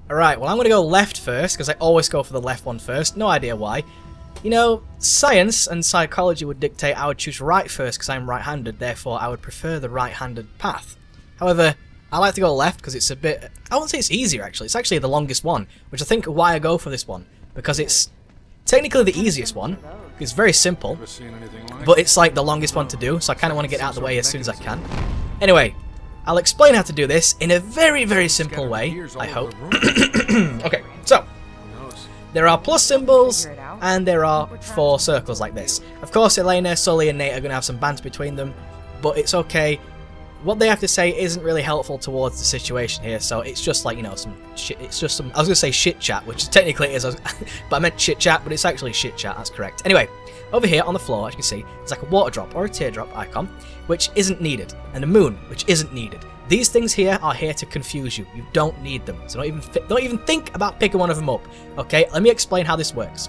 Alright, well I'm going to go left first, because I always go for the left one first. No idea why. You know, science and psychology would dictate I would choose right first because I'm right-handed, therefore I would prefer the right-handed path. However, I like to go left because it's a bit... I wouldn't say it's easier actually, it's actually the longest one, which I think why I go for this one. Because it's technically the easiest one, it's very simple, but it's like the longest one to do, so I kind of want to get out of the way as soon as I can. Anyway, I'll explain how to do this in a very, very simple way, I hope. Okay, so, there are plus symbols, and there are 4 circles like this. Of course, Elena, Sully, and Nate are going to have some banter between them, but it's okay. What they have to say isn't really helpful towards the situation here, so it's just like, you know, some shit. It's just some, I was going to say shit chat, which technically is, but I meant chit chat, but it's actually shit chat, that's correct. Anyway, over here on the floor, as you can see, there's like a water drop or a teardrop icon, which isn't needed, and a moon, which isn't needed. These things here are here to confuse you. You don't need them, so don't even think about picking one of them up. Okay, let me explain how this works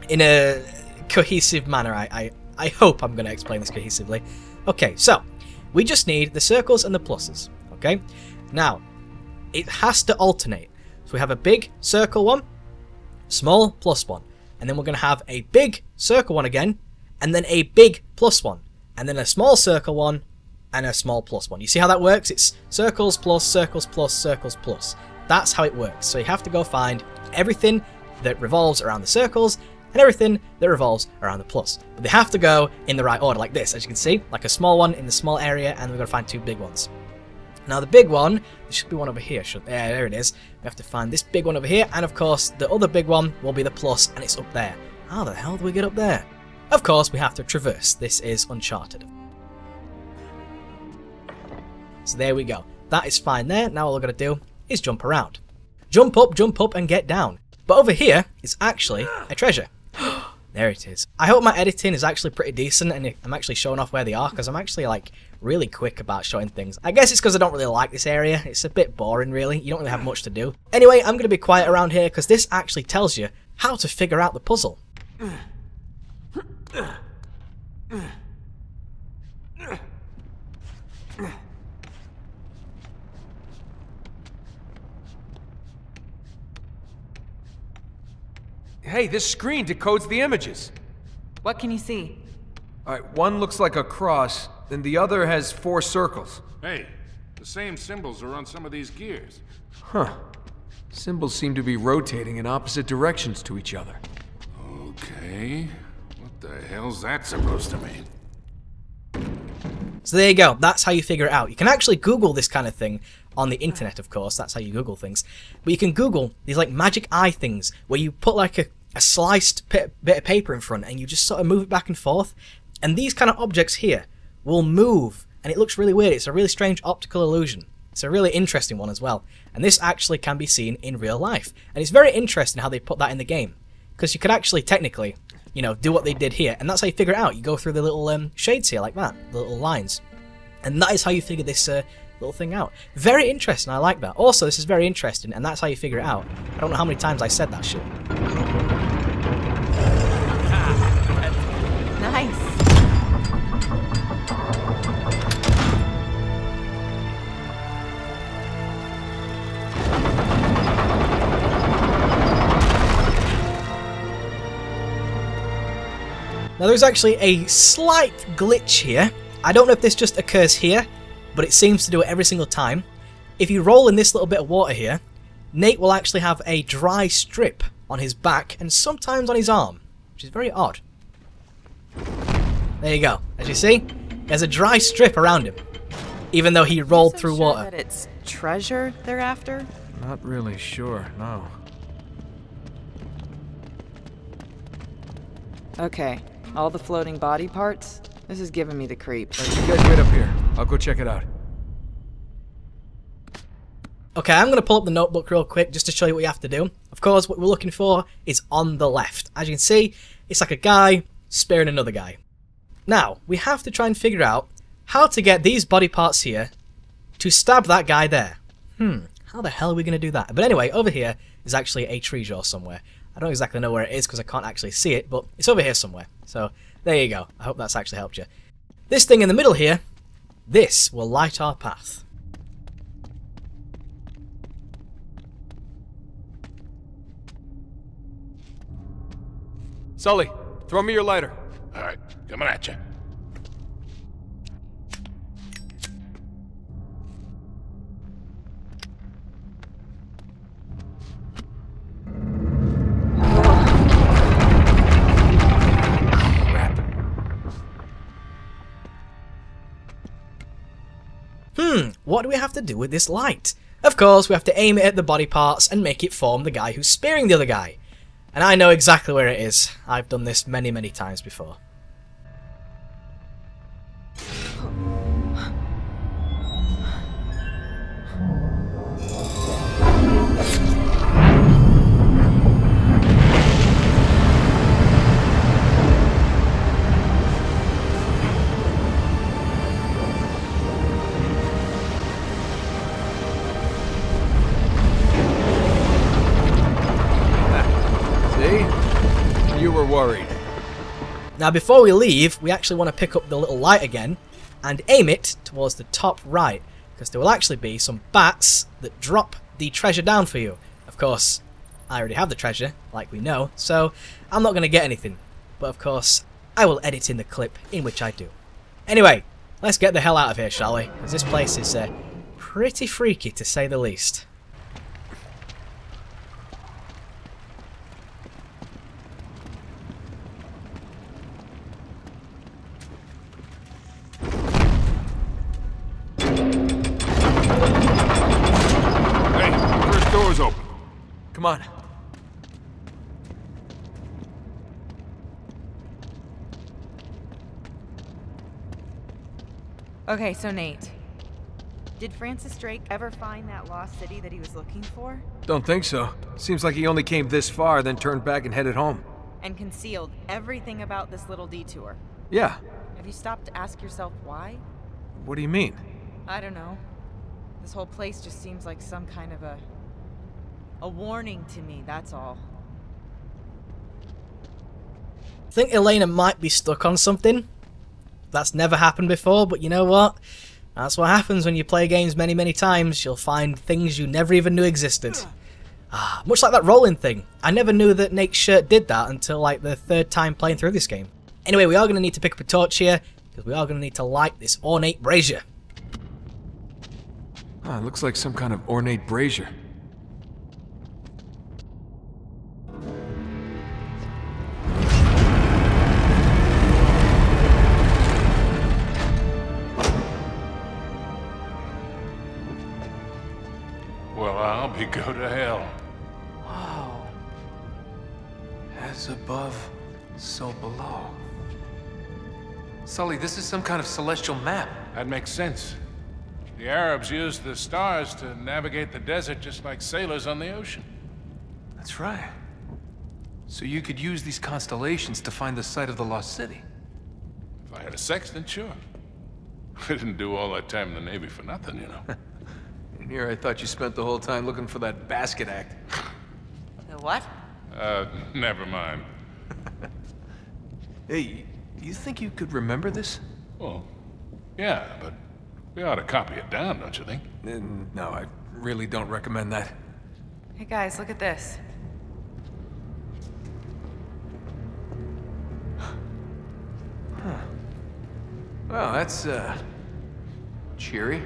in a cohesive manner. I hope I'm going to explain this cohesively. Okay, so we just need the circles and the pluses. Okay, now it has to alternate. So we have a big circle one, small plus one, and then we're going to have a big circle one again, and then a big plus one, and then a small circle one, and a small plus one. You see how that works? It's circles plus, circles plus, circles plus. That's how it works. So you have to go find everything that revolves around the circles and everything that revolves around the plus. But they have to go in the right order, like this, as you can see. Like a small one in the small area, and we've got to find 2 big ones. Now the big one, there should be one over here. Yeah, there it is. We have to find this big one over here, and of course the other big one will be the plus, and it's up there. How the hell do we get up there? Of course we have to traverse. This is Uncharted. So there we go. That is fine there. Now all we're going to do is jump around. Jump up, and get down. But over here is actually a treasure. There it is. I hope my editing is actually pretty decent and I'm actually showing off where they are, because I'm actually like really quick about showing things. I guess it's because I don't really like this area. It's a bit boring really. You don't really have much to do. Anyway, I'm going to be quiet around here because this actually tells you how to figure out the puzzle. Hey, this screen decodes the images. What can you see? Alright, one looks like a cross, and the other has 4 circles. Hey, the same symbols are on some of these gears. Huh. Symbols seem to be rotating in opposite directions to each other. Okay, what the hell's that supposed to mean? So there you go. That's how you figure it out. You can actually Google this kind of thing on the internet, of course. That's how you Google things. But you can Google these like magic eye things where you put like a sliced bit of paper in front and you just sort of move it back and forth. And these kind of objects here will move. And it looks really weird. It's a really strange optical illusion. It's a really interesting one as well. And this actually can be seen in real life. And it's very interesting how they put that in the game. Because you could actually technically, you know, do what they did here. And that's how you figure it out. You go through the little shades here like that. The little lines. And that is how you figure this little thing out. Very interesting. I like that. Also, this is very interesting. And that's how you figure it out. I don't know how many times I said that shit. Nice. Now there's actually a slight glitch here. I don't know if this just occurs here, but it seems to do it every single time. If you roll in this little bit of water here, Nate will actually have a dry strip on his back and sometimes on his arm, which is very odd. There you go. As you see, there's a dry strip around him, even though he rolled through water. That it's treasure they're after? Not really sure, no. Okay, all the floating body parts? This is giving me the creeps. You guys wait up here. I'll go check it out. Okay, I'm going to pull up the notebook real quick just to show you what you have to do. Of course, what we're looking for is on the left. As you can see, it's like a guy spearing another guy. Now, we have to try and figure out how to get these body parts here to stab that guy there. How the hell are we going to do that? But anyway, over here is actually a tree jaw somewhere. I don't exactly know where it is because I can't actually see it, but it's over here somewhere. So, there you go. I hope that's actually helped you. This thing in the middle here, this will light our path. Sully, throw me your lighter. All right, coming at you. What do we have to do with this light? Of course, we have to aim it at the body parts and make it form the guy who's spearing the other guy. And I know exactly where it is. I've done this many, many times before. You were worried. Now before we leave, we actually want to pick up the little light again and aim it towards the top right, because there will actually be some bats that drop the treasure down for you. Of course, I already have the treasure, like we know, so I'm not going to get anything. But of course, I will edit in the clip in which I do. Anyway, let's get the hell out of here, shall we? Because this place is pretty freaky, to say the least. Door's open. Come on. Okay, so Nate. Did Francis Drake ever find that lost city that he was looking for? Don't think so. Seems like he only came this far, then turned back and headed home. And concealed everything about this little detour? Yeah. Have you stopped to ask yourself why? What do you mean? I don't know. This whole place just seems like some kind of a warning to me, that's all. I think Elena might be stuck on something. That's never happened before, but you know what? That's what happens when you play games many, many times. You'll find things you never even knew existed. Much like that rolling thing. I never knew that Nate's shirt did that until like the third time playing through this game. Anyway, we are going to need to pick up a torch here, because we are going to need to light this ornate brazier. Ah, it looks like some kind of ornate brazier. Well, I'll be go to hell. Wow. As above, so below. Sully, this is some kind of celestial map. That makes sense. The Arabs used the stars to navigate the desert just like sailors on the ocean. That's right. So you could use these constellations to find the site of the lost city. If I had a sextant, sure. I didn't do all that time in the Navy for nothing, you know. And here I thought you spent the whole time looking for that basket act. The what? Never mind. Hey, you think you could remember this? Well, yeah, but we ought to copy it down, don't you think? No, I really don't recommend that. Hey guys, look at this. Huh. Well, that's, cheery.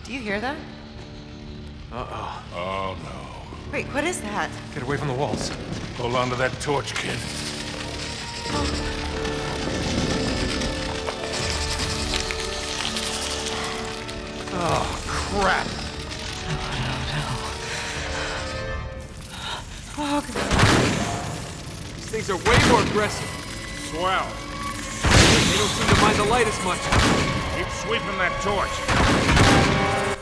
Do you hear that? Uh-oh. Oh, no. Wait, what is that? Get away from the walls. Hold on to that torch, kid. Oh, crap. Oh, These things are way more aggressive. Swell. They don't seem to mind the light as much. Keep sweeping that torch.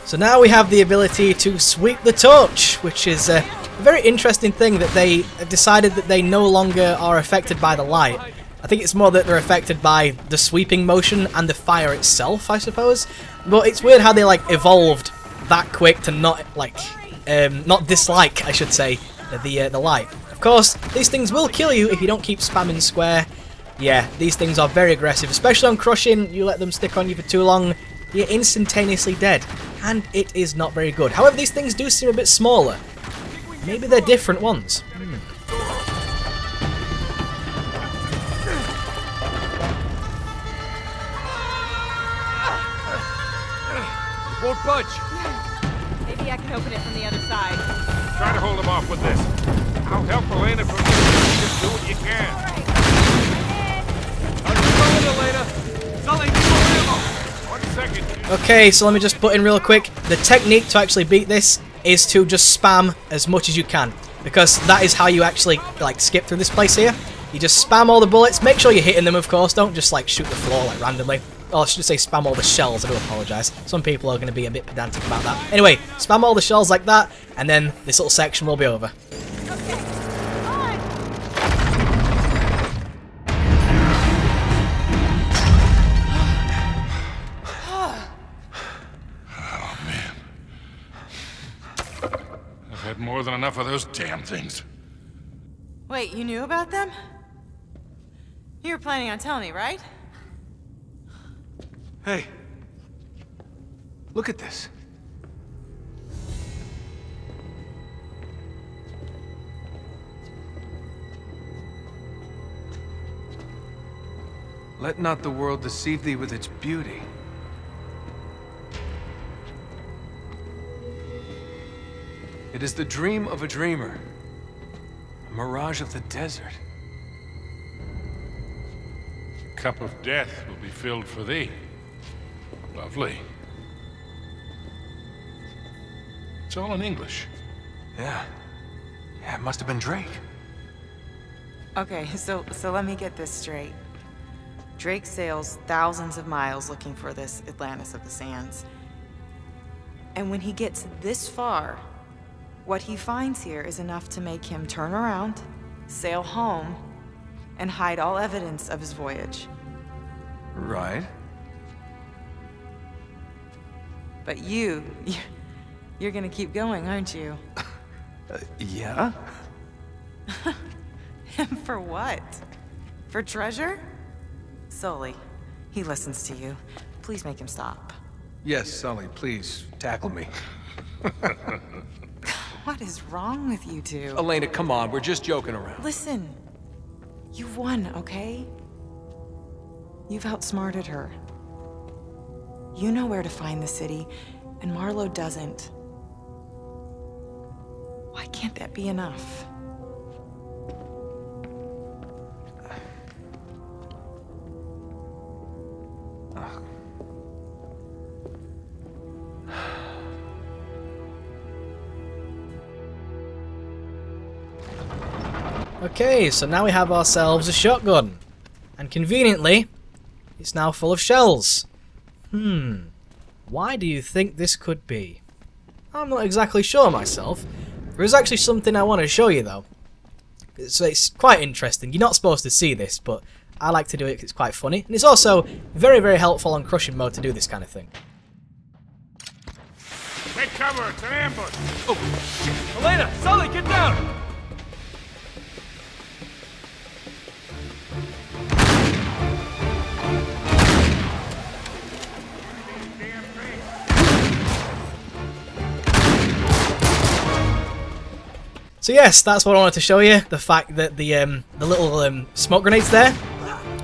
So now we have the ability to sweep the torch, which is a very interesting thing that they have decided that they no longer are affected by the light. I think it's more that they're affected by the sweeping motion and the fire itself, I suppose. But it's weird how they like evolved that quick to not like not dislike, I should say, the light. Of course, these things will kill you if you don't keep spamming square. Yeah, these things are very aggressive, especially on crushing. You let them stick on you for too long, you're instantaneously dead, and it is not very good. However, these things do seem a bit smaller. Maybe they're different ones. won't budge. Maybe I can open it from the other side. Try to hold him off with this. I'll help Elena from here. Just do what you can. All right. One second. Okay, so let me just put in real quick. The technique to actually beat this is to just spam as much as you can, because that is how you actually like skip through this place here. You just spam all the bullets. Make sure you're hitting them, of course. Don't just like shoot the floor like randomly. Oh, I should say spam all the shells. I do apologise. Some people are going to be a bit pedantic about that. Anyway, spam all the shells like that, and then this little section will be over. Okay. On. Oh, man. I've had more than enough of those damn things. Wait, you knew about them? You were planning on telling me, right? Hey. Look at this. Let not the world deceive thee with its beauty. It is the dream of a dreamer. A mirage of the desert. The cup of death will be filled for thee. Lovely. It's all in English. Yeah. Yeah, it must have been Drake. Okay, so let me get this straight. Drake sails thousands of miles looking for this Atlantis of the Sands. And when he gets this far, what he finds here is enough to make him turn around, sail home, and hide all evidence of his voyage. Right. But you're gonna keep going, aren't you? Yeah? For what? For treasure? Sully, he listens to you. Please make him stop. Yes, Sully, please, tackle me. What is wrong with you two? Elena, come on, we're just joking around. Listen, you've won, okay? You've outsmarted her. You know where to find the city, and Marlowe doesn't. Why can't that be enough? Okay, so now we have ourselves a shotgun. And conveniently, it's now full of shells. Why do you think this could be? I'm not exactly sure myself. There is actually something I want to show you though. It's quite interesting. You're not supposed to see this, but I like to do it because it's quite funny. And it's also very, very helpful on crushing mode to do this kind of thing. Take cover, it's an ambush. Oh, shit. Elena, Sully, get down! So yes, that's what I wanted to show you. The fact that the little smoke grenades there,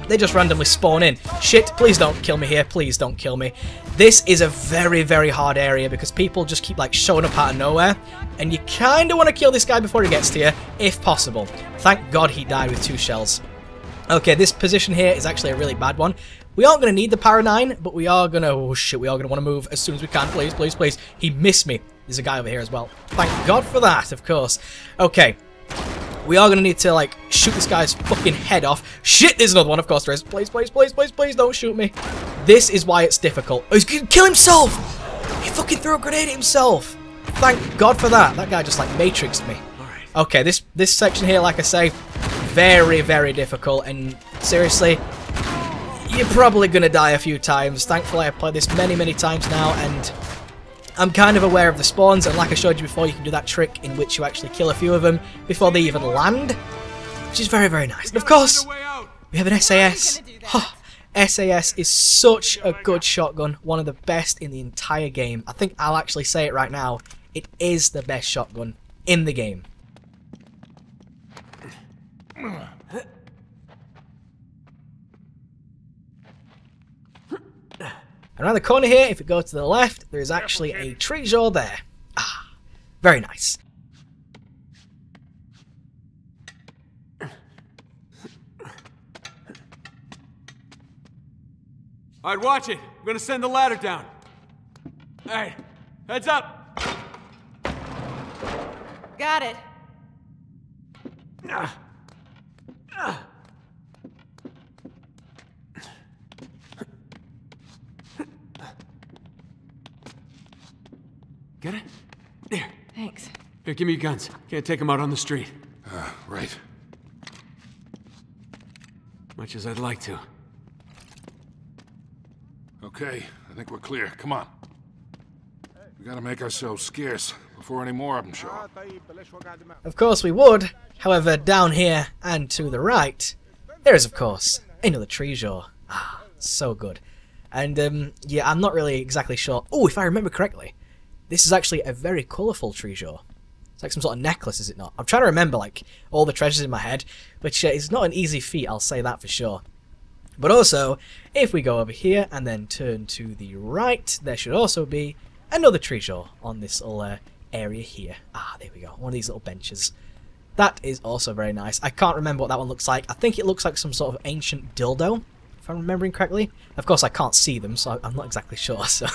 they just randomly spawn in. Shit, please don't kill me here. Please don't kill me. This is a very, very hard area because people just keep like showing up out of nowhere. And you kind of want to kill this guy before he gets to you, if possible. Thank God he died with 2 shells. Okay, this position here is actually a really bad one. We aren't going to need the Para 9, but we are going to... Oh shit, we are going to want to move as soon as we can. Please, please, please. He missed me. There's a guy over here as well. Thank God for that, of course. Okay. We are going to need to, like, shoot this guy's fucking head off. Shit, there's another one, of course there is. Please, please, please, please, please, don't shoot me. This is why it's difficult. Oh, he's going to kill himself! He fucking threw a grenade at himself. Thank God for that. That guy just, like, matrixed me. Okay, this section here, like I say, very, very difficult. And seriously, you're probably going to die a few times. Thankfully, I've played this many, many times now, and I'm kind of aware of the spawns, and like I showed you before, you can do that trick in which you actually kill a few of them before they even land, which is very, very nice. And of course, we have an SAS. SAS is such a good shotgun, one of the best in the entire game. I think I'll actually say it right now, it is the best shotgun in the game. And around the corner here, if it goes to the left, there is actually a treasure there. Ah, very nice. Alright, watch it. I'm gonna send the ladder down. Alright, heads up. Got it. Get it? There. Thanks. Here, give me your guns. Can't take them out on the street. Right. Much as I'd like to. Okay, I think we're clear. Come on. We gotta make ourselves scarce before any more of them show up. Of course we would. However, down here and to the right, there is of course another treasure. Ah, so good. And yeah, I'm not really exactly sure. Oh, if I remember correctly, this is actually a very colourful treasure. It's like some sort of necklace, is it not? I'm trying to remember like all the treasures in my head, which it's not an easy feat, I'll say that for sure. But also, if we go over here and then turn to the right, there should also be another treasure on this little area here. Ah, there we go. One of these little benches. That is also very nice. I can't remember what that one looks like. I think it looks like some sort of ancient dildo, if I'm remembering correctly. Of course, I can't see them, so I'm not exactly sure. So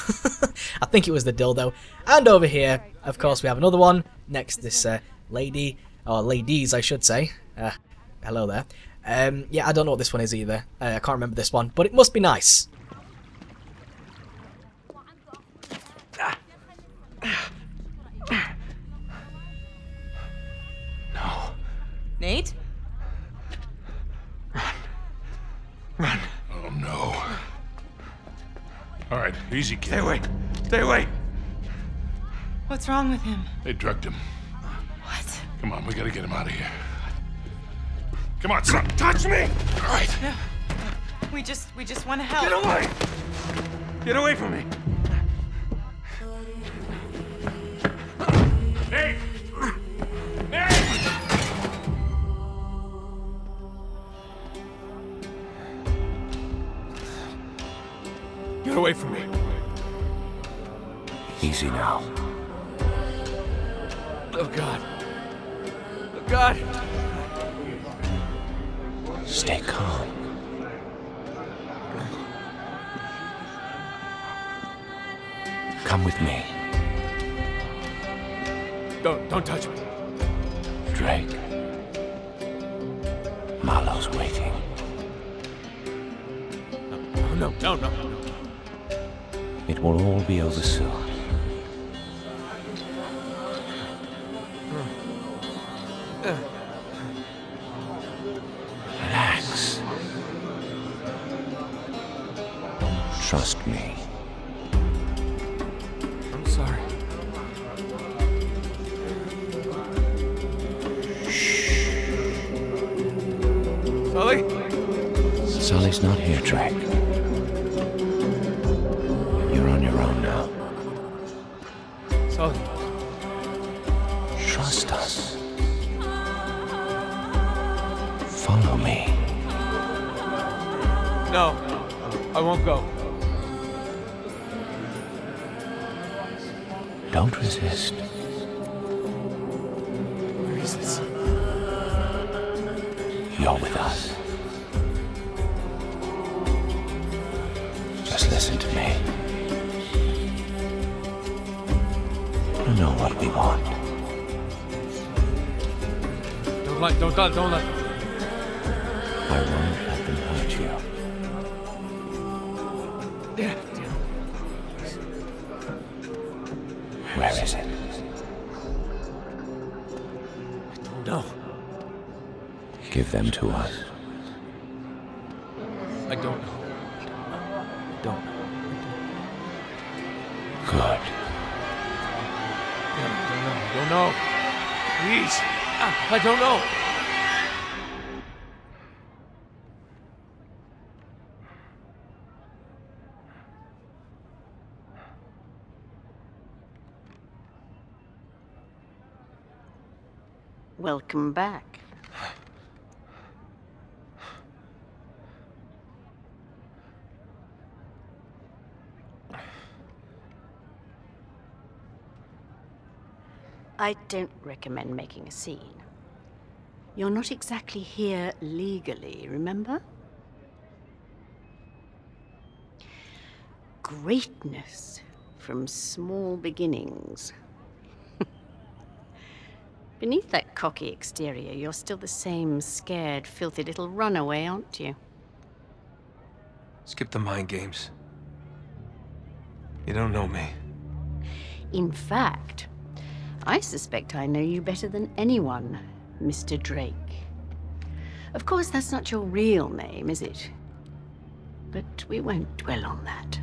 I think it was the dildo. And over here, of course, we have another one next to this lady, or ladies, I should say. Hello there. Yeah, I don't know what this one is either. I can't remember this one, but it must be nice. No. Nate? Run. Oh no. Alright, easy kid. Stay away. Stay away. What's wrong with him? They drugged him. What? Come on, we gotta get him out of here. Come on, son. Touch me! Alright. No. We just want to help. Get away. Get away from me. Nate! Nate! Get away from me. Easy now. Oh God. Oh God. Stay calm. Come with me. Don't touch me. Drake. Marlowe's waiting. No. It will all be over soon. Relax. Trust me. I'm sorry. Sully? Sully's not here, Drake. You're on your own now. Sully. Trust us. Follow me. No. I won't go. Don't resist. Where is this? You're with us. Just listen to me. You know what we want. Don't let. I won't let them hurt you. Where is it? No. Give them to us. I don't know. Don't. Good. I don't know. Please. I don't know. Welcome back. I don't recommend making a scene. You're not exactly here legally, remember? Greatness from small beginnings. Beneath that cocky exterior, you're still the same scared, filthy little runaway, aren't you? Skip the mind games. You don't know me. In fact, I suspect I know you better than anyone, Mr. Drake. Of course, that's not your real name, is it? But we won't dwell on that.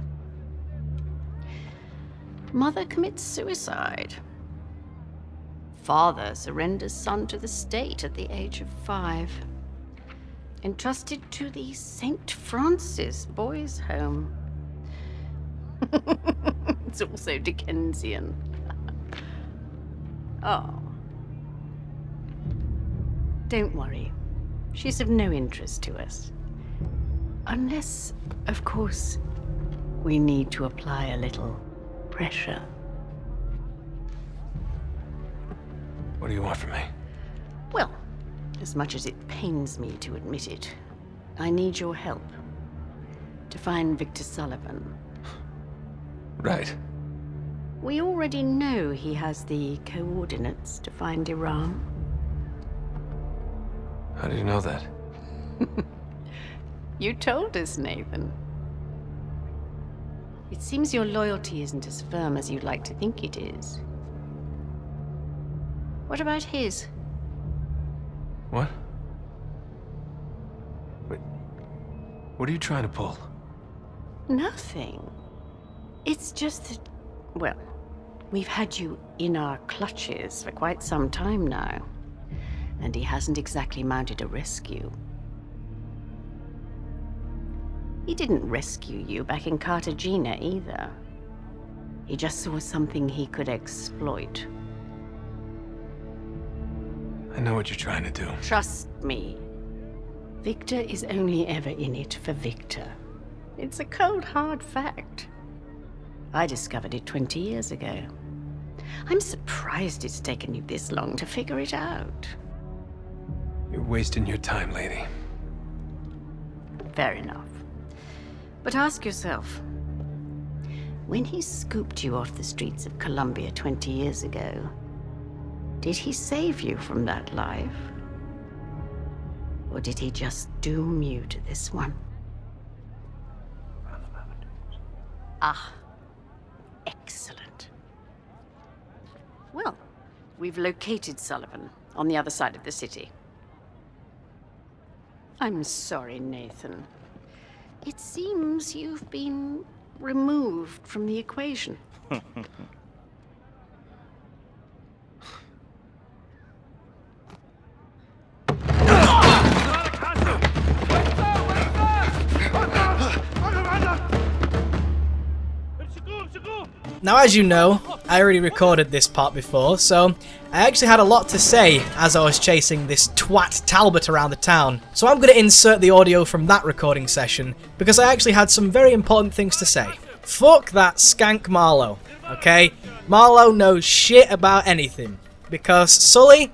Mother commits suicide. Father surrenders son to the state at the age of 5. Entrusted to the St. Francis Boys' Home. It's also Dickensian. Oh. Don't worry. She's of no interest to us. Unless, of course, we need to apply a little pressure. What do you want from me? Well, as much as it pains me to admit it, I need your help to find Victor Sullivan. Right. We already know he has the coordinates to find Iran. How do you know that? You told us, Nathan. It seems your loyalty isn't as firm as you'd like to think it is. What about his? What? Wait. What are you trying to pull? Nothing. It's just that, well, we've had you in our clutches for quite some time now, and he hasn't exactly mounted a rescue. He didn't rescue you back in Cartagena either. He just saw something he could exploit. I know what you're trying to do. Trust me. Victor is only ever in it for Victor. It's a cold, hard fact. I discovered it 20 years ago. I'm surprised it's taken you this long to figure it out. You're wasting your time, lady. Fair enough. But ask yourself, when he scooped you off the streets of Colombia 20 years ago, did he save you from that life? Or did he just doom you to this one? Ah, excellent. Well, we've located Sullivan on the other side of the city. I'm sorry, Nathan. It seems you've been removed from the equation. Now, as you know, I already recorded this part before, so I actually had a lot to say as I was chasing this twat Talbot around the town. So I'm going to insert the audio from that recording session, because I actually had some very important things to say. Fuck that skank Marlowe, okay? Marlowe knows shit about anything, because Sully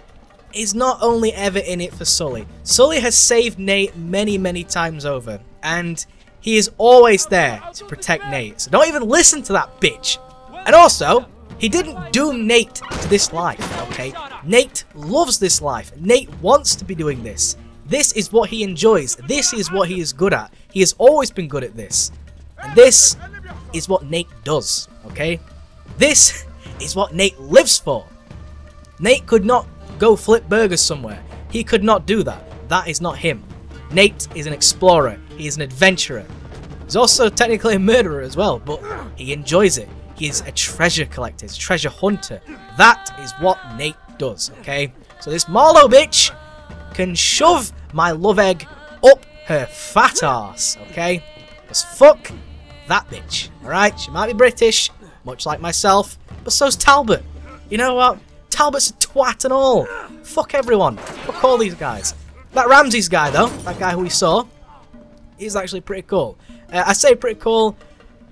is not only ever in it for Sully. Sully has saved Nate many, many times over, and he is always there to protect Nate. So don't even listen to that bitch. And also, he didn't doom Nate to this life, okay? Nate loves this life. Nate wants to be doing this. This is what he enjoys. This is what he is good at. He has always been good at this. And this is what Nate does, okay? This is what Nate lives for. Nate could not go flip burgers somewhere. He could not do that. That is not him. Nate is an explorer. He is an adventurer. He's also technically a murderer as well, but he enjoys it. He is a treasure collector, he's a treasure hunter. That is what Nate does, okay? So this Marlowe bitch can shove my love egg up her fat arse, okay? Because fuck that bitch, alright? She might be British, much like myself, but so's Talbot. You know what? Talbot's a twat and all. Fuck everyone. Fuck all these guys. That Ramses guy, though, that guy who we saw, he's actually pretty cool. I say pretty cool.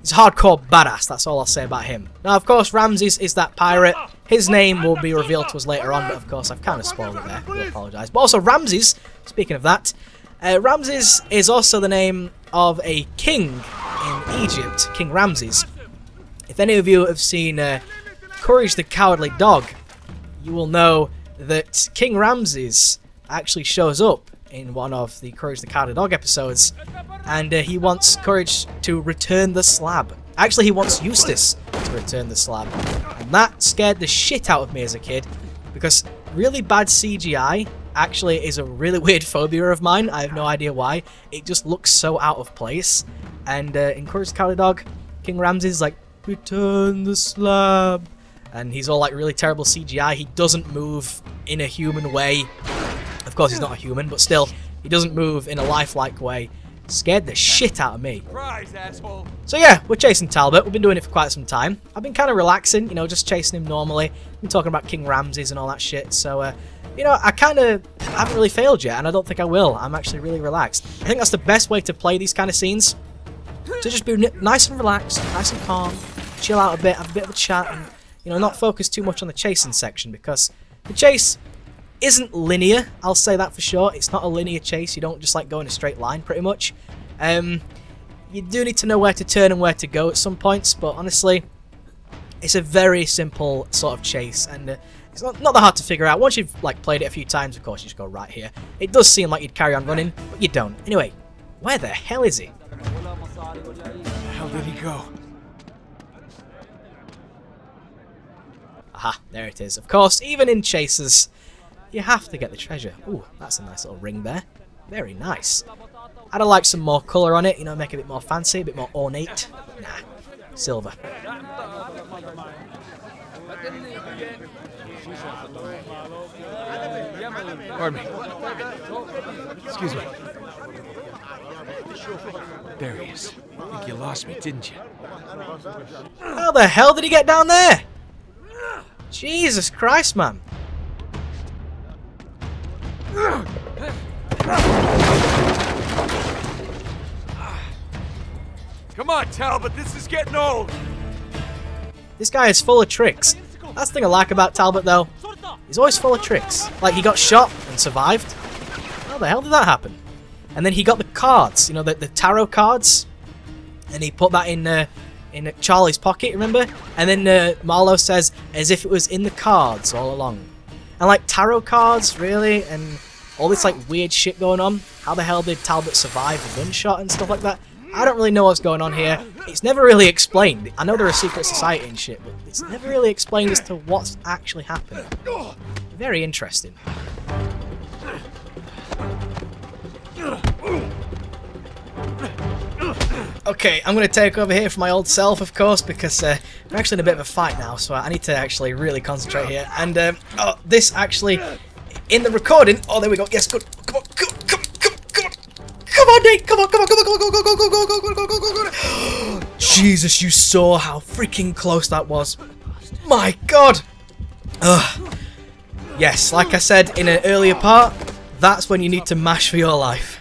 He's a hardcore badass, that's all I'll say about him. Now, of course, Ramses is that pirate His name will be revealed to us later on, but of course I've kind of spoiled it there. I apologise. But also Ramses, speaking of that, Ramses is also the name of a king in Egypt, King Ramses. If any of you have seen Courage the Cowardly Dog, you will know that King Ramses actually shows up in one of the Courage the Cowardly Dog episodes, and he wants Courage to return the slab. Actually, he wants Eustace to return the slab, and that scared the shit out of me as a kid, because really bad CGI actually is a really weird phobia of mine. I have no idea why. It just looks so out of place, and in Courage the Cowardly Dog, King Ramses is like, return the slab, and he's all like really terrible CGI. He doesn't move in a human way. Of course he's not a human, but still, he doesn't move in a lifelike way. Scared the shit out of me. So yeah, we're chasing Talbot. We've been doing it for quite some time. I've been kind of relaxing, you know, just chasing him normally. Been talking about King Ramses and all that shit. So, you know, I kind of haven't really failed yet, and I don't think I will. I'm actually really relaxed. I think that's the best way to play these kind of scenes. To just be nice and relaxed, nice and calm, chill out a bit, have a bit of a chat, and, you know, not focus too much on the chasing section, because the chase isn't linear, I'll say that for sure. It's not a linear chase. You don't just like go in a straight line, pretty much. You do need to know where to turn and where to go at some points, but honestly, it's a very simple sort of chase, and it's not that hard to figure out. Once you've like played it a few times, of course, you just go right here. It does seem like you'd carry on running, but you don't. Anyway, where the hell is he? Where the hell did he go? Aha, there it is. Of course, even in chases, you have to get the treasure. Ooh, that's a nice little ring there. Very nice. I'd have liked some more colour on it, you know, make it a bit more fancy, a bit more ornate. Nah, silver. Pardon me. Excuse me. There he is. I think you lost me, didn't you? How the hell did he get down there? Jesus Christ, man. Come on, Talbot, this is getting old. This guy is full of tricks. That's the thing I like about Talbot, though. He's always full of tricks. Like, he got shot and survived. How the hell did that happen? And then he got the cards, you know, the tarot cards, and he put that in Charlie's pocket, remember? And then Marlowe says, as if it was in the cards all along. And like, tarot cards, really? And all this like weird shit going on. How the hell did Talbot survive a gunshot and stuff like that? I don't really know what's going on here. It's never really explained. I know they're a secret society and shit, but it's never really explained as to what's actually happening. Very interesting. Okay, I'm going to take over here for my old self, of course, because we're actually in a bit of a fight now, so I need to actually really concentrate here. And, oh, this actually, in the recording, oh, there we go, yes, good, come on, come on, Nate, come on, go. Jesus, you saw how freaking close that was. My God. Yes, like I said in an earlier part, that's when you need to mash for your life.